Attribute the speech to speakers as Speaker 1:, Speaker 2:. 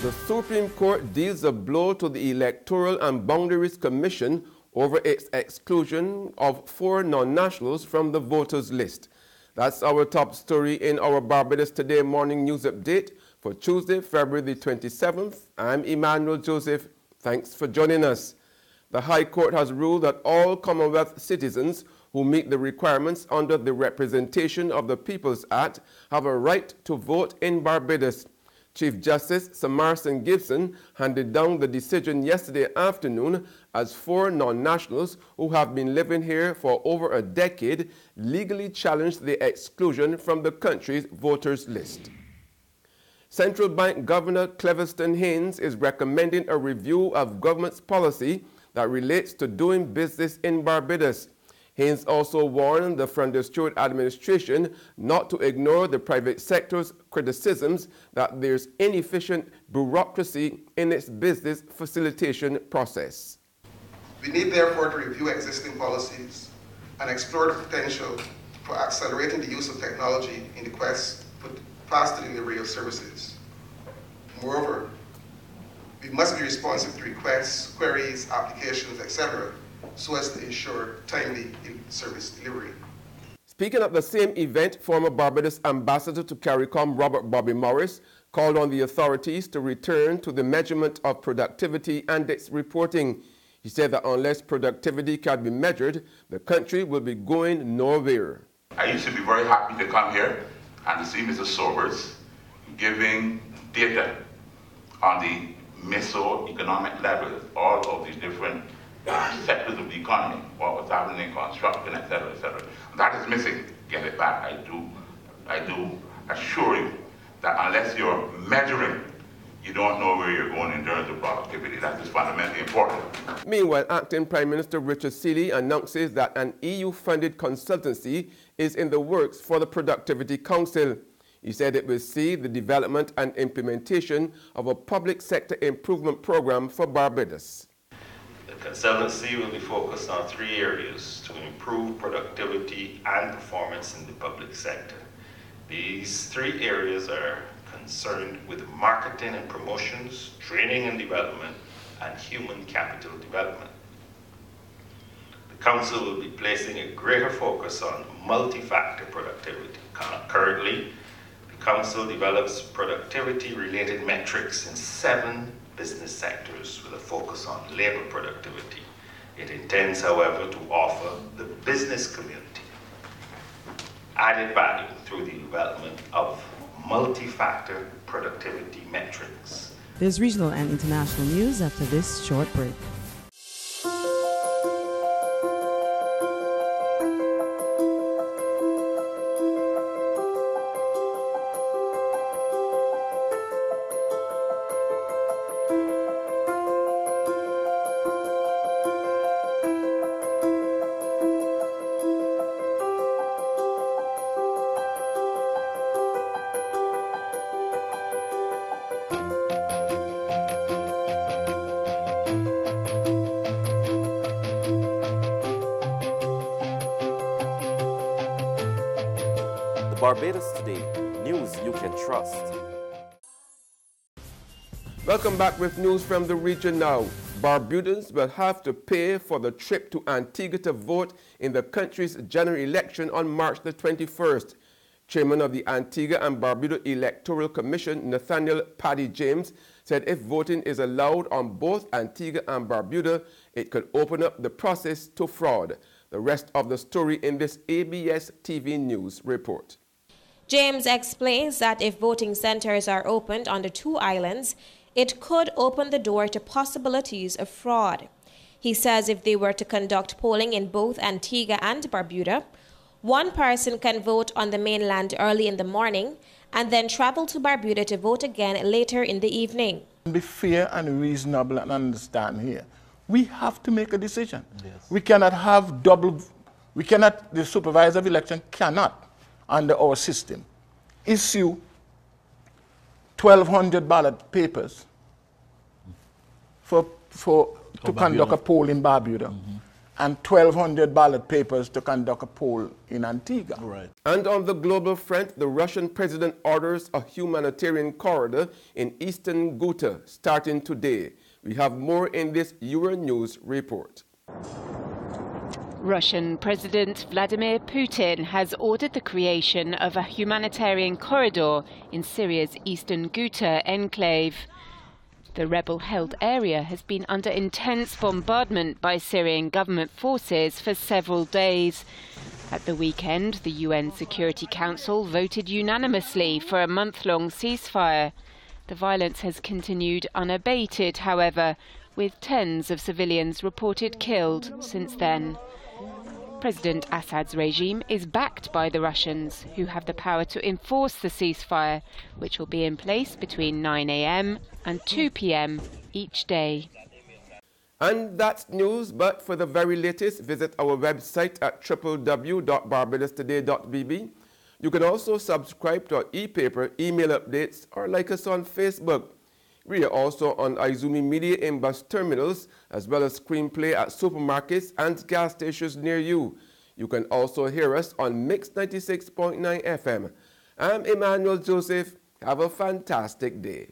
Speaker 1: The Supreme Court deals a blow to the Electoral and Boundaries Commission over its exclusion of 4 non-nationals from the voters list. That's our top story in our Barbados Today morning news update for Tuesday, February the 27th. I'm Emmanuel Joseph. Thanks for joining us. The High Court has ruled that all Commonwealth citizens who meet the requirements under the Representation of the Peoples Act have a right to vote in Barbados. Chief Justice Sir Marson Gibson handed down the decision yesterday afternoon as 4 non-nationals who have been living here for over a decade legally challenged the exclusion from the country's voters list. Central Bank Governor Cleviston Haynes is recommending a review of government's policy that relates to doing business in Barbados. Haynes also warned the Frontier Stewart administration not to ignore the private sector's criticisms that there's inefficient bureaucracy in its business facilitation process.
Speaker 2: We need therefore to review existing policies and explore the potential for accelerating the use of technology in the quest for faster delivery of services. Moreover, we must be responsive to requests, queries, applications, etc., so as to ensure timely service delivery.
Speaker 1: Speaking at the same event, former Barbados Ambassador to CARICOM Robert Bobby Morris called on the authorities to return to the measurement of productivity and its reporting. He said that unless productivity can be measured, the country will be going nowhere.
Speaker 3: I used to be very happy to come here and to see Mr. Sobers giving data on the meso-economic level, all of the different sectors of the economy, what was happening in construction, etc., etc. That is missing. Get it back. I do assure you that unless you're measuring, you don't know where you're going in terms of productivity. That is fundamentally important.
Speaker 1: Meanwhile, Acting Prime Minister Richard Seeley announces that an EU-funded consultancy is in the works for the Productivity Council. He said it will see the development and implementation of a public sector improvement program for Barbados.
Speaker 4: The consultancy will be focused on 3 areas to improve productivity and performance in the public sector. These 3 areas are concerned with marketing and promotions, training and development, and human capital development. The Council will be placing a greater focus on multi-factor productivity. Currently, the Council develops productivity-related metrics in 7 business sectors with a focus on labor productivity. It intends, however, to offer the business community added value through the development of multi-factor productivity metrics.
Speaker 5: There's regional and international news after this short break.
Speaker 6: Barbados Today, news you can trust.
Speaker 1: Welcome back with news from the region now. Barbudans will have to pay for the trip to Antigua to vote in the country's general election on March the 21st. Chairman of the Antigua and Barbuda Electoral Commission, Nathaniel Paddy James, said if voting is allowed on both Antigua and Barbuda, it could open up the process to fraud. The rest of the story in this ABS TV News report.
Speaker 7: James explains that if voting centers are opened on the 2 islands, it could open the door to possibilities of fraud. He says if they were to conduct polling in both Antigua and Barbuda, one person can vote on the mainland early in the morning and then travel to Barbuda to vote again later in the evening.
Speaker 8: Be fair and reasonable and understand here. We have to make a decision. Yes. We cannot have the supervisor of election cannot, under our system, issue 1,200 ballot papers to conduct a poll in Barbuda and 1,200 ballot papers to conduct a poll in Antigua.
Speaker 6: Right.
Speaker 1: And on the global front, the Russian president orders a humanitarian corridor in eastern Ghouta starting today. We have more in this Euronews report.
Speaker 9: Russian President Vladimir Putin has ordered the creation of a humanitarian corridor in Syria's eastern Ghouta enclave. The rebel-held area has been under intense bombardment by Syrian government forces for several days. At the weekend, the UN Security Council voted unanimously for a month-long ceasefire. The violence has continued unabated, however, with tens of civilians reported killed since then. President Assad's regime is backed by the Russians, who have the power to enforce the ceasefire, which will be in place between 9 a.m. and 2 p.m. each day.
Speaker 1: And that's news, but for the very latest, visit our website at www.barbadostoday.bb. You can also subscribe to our e-paper, email updates, or like us on Facebook. We are also on Izumi Media in bus terminals, as well as screenplay at supermarkets and gas stations near you. You can also hear us on Mix 96.9 FM. I'm Emmanuel Joseph. Have a fantastic day.